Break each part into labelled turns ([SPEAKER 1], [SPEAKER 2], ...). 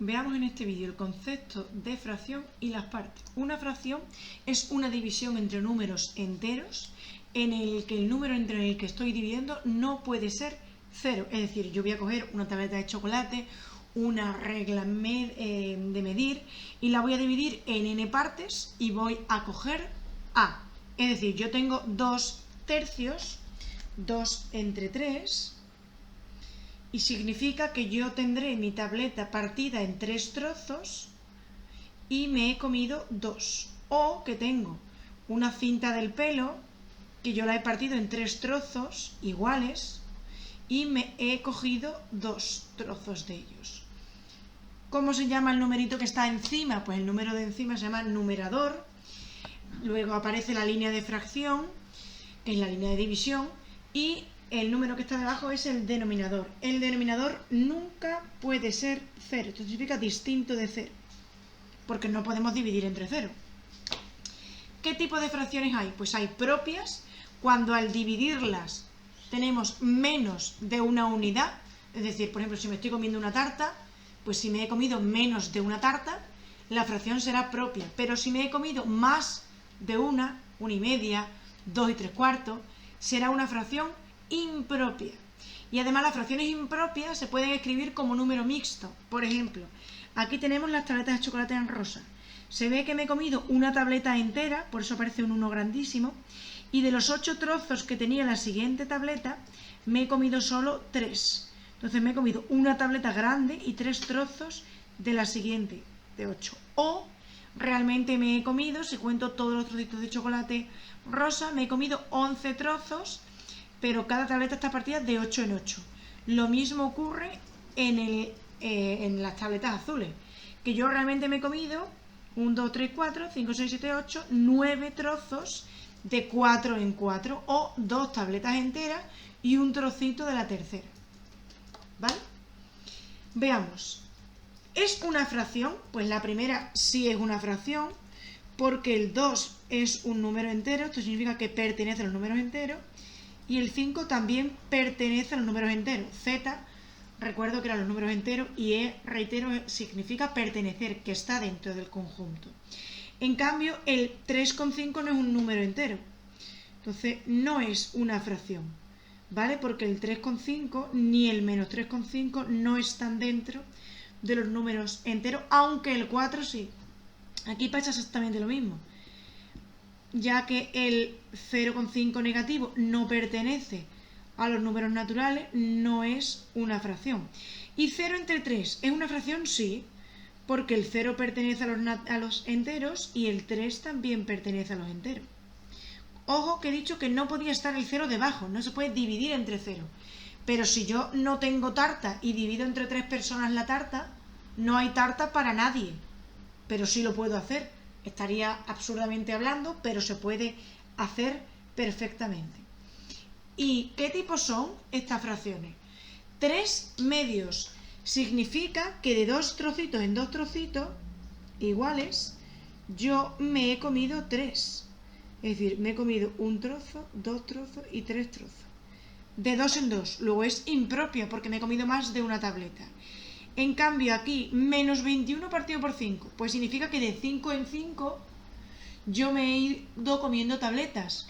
[SPEAKER 1] Veamos en este vídeo el concepto de fracción y las partes. Una fracción es una división entre números enteros en el que el número entre el que estoy dividiendo no puede ser cero. Es decir, yo voy a coger una tableta de chocolate, una regla de medir y la voy a dividir en n partes y voy a coger a. Es decir, yo tengo 2/3, 2 entre 3... y significa que yo tendré mi tableta partida en 3 trozos y me he comido 2. O que tengo una cinta del pelo que yo la he partido en 3 trozos iguales y me he cogido 2 trozos de ellos. ¿Cómo se llama el numerito que está encima? Pues el número de encima se llama numerador. Luego aparece la línea de fracción, que es la línea de división, y el número que está debajo es el denominador. El denominador nunca puede ser 0. Esto significa distinto de 0, porque no podemos dividir entre 0. ¿Qué tipo de fracciones hay? Pues hay propias, cuando al dividirlas tenemos menos de una unidad. Es decir, por ejemplo, si me estoy comiendo una tarta, pues si me he comido menos de una tarta, la fracción será propia. Pero si me he comido más de una y media, 2 3/4, será una fracción impropia. Y además las fracciones impropias se pueden escribir como número mixto. Por ejemplo, aquí tenemos las tabletas de chocolate en rosa. Se ve que me he comido una tableta entera, por eso aparece un 1 grandísimo, y de los 8 trozos que tenía la siguiente tableta, me he comido solo 3. Entonces me he comido una tableta grande y 3 trozos de la siguiente, de 8. O realmente me he comido, si cuento todos los trocitos de chocolate rosa, me he comido 11 trozos, pero cada tableta está partida de 8 en 8. Lo mismo ocurre en las tabletas azules, que yo realmente me he comido 1, 2, 3, 4, 5, 6, 7, 8, 9 trozos de 4 en 4, o 2 tabletas enteras y un trocito de la tercera. ¿Vale? Veamos. ¿Es una fracción? Pues la primera sí es una fracción, porque el 2 es un número entero, esto significa que pertenece a los números enteros, y el 5 también pertenece a los números enteros. Z, recuerdo que eran los números enteros, y E, reitero, significa pertenecer, que está dentro del conjunto. En cambio, el 3,5 no es un número entero, entonces no es una fracción, ¿vale? Porque el 3,5 ni el menos 3,5 no están dentro de los números enteros, aunque el 4 sí. Aquí pasa exactamente lo mismo, ya que el 0,5 negativo no pertenece a los números naturales, no es una fracción. ¿Y 0 entre 3 es una fracción? Sí, porque el 0 pertenece a los enteros y el 3 también pertenece a los enteros. Ojo que he dicho que no podía estar el 0 debajo, no se puede dividir entre 0. Pero si yo no tengo tarta y divido entre 3 personas la tarta, no hay tarta para nadie. Pero sí lo puedo hacer. Estaría absurdamente hablando, pero se puede hacer perfectamente. ¿Y qué tipos son estas fracciones? 3 medios. Significa que de 2 trocitos en 2 trocitos iguales, yo me he comido 3. Es decir, me he comido un trozo, 2 trozos y 3 trozos. De 2 en 2. Luego es impropia porque me he comido más de una tableta. En cambio aquí, menos 21 partido por 5, pues significa que de 5 en 5 yo me he ido comiendo tabletas.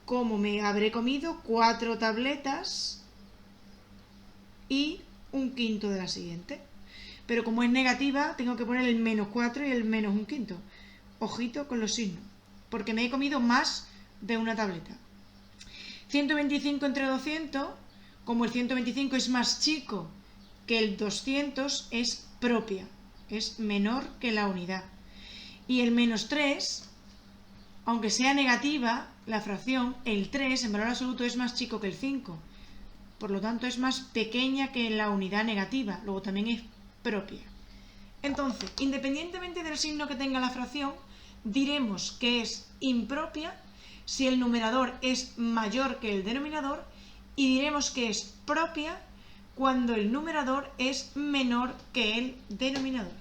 [SPEAKER 1] Como me habré comido 4 tabletas y un quinto de la siguiente. Pero como es negativa, tengo que poner el menos 4 y el menos un quinto. Ojito con los signos, porque me he comido más de una tableta. 125 entre 200, como el 125 es más chico que el 200, es propia, es menor que la unidad. Y el menos 3, aunque sea negativa la fracción, el 3 en valor absoluto es más chico que el 5. Por lo tanto es más pequeña que la unidad negativa, luego también es propia. Entonces, independientemente del signo que tenga la fracción, diremos que es impropia si el numerador es mayor que el denominador, y diremos que es propia cuando el numerador es menor que el denominador.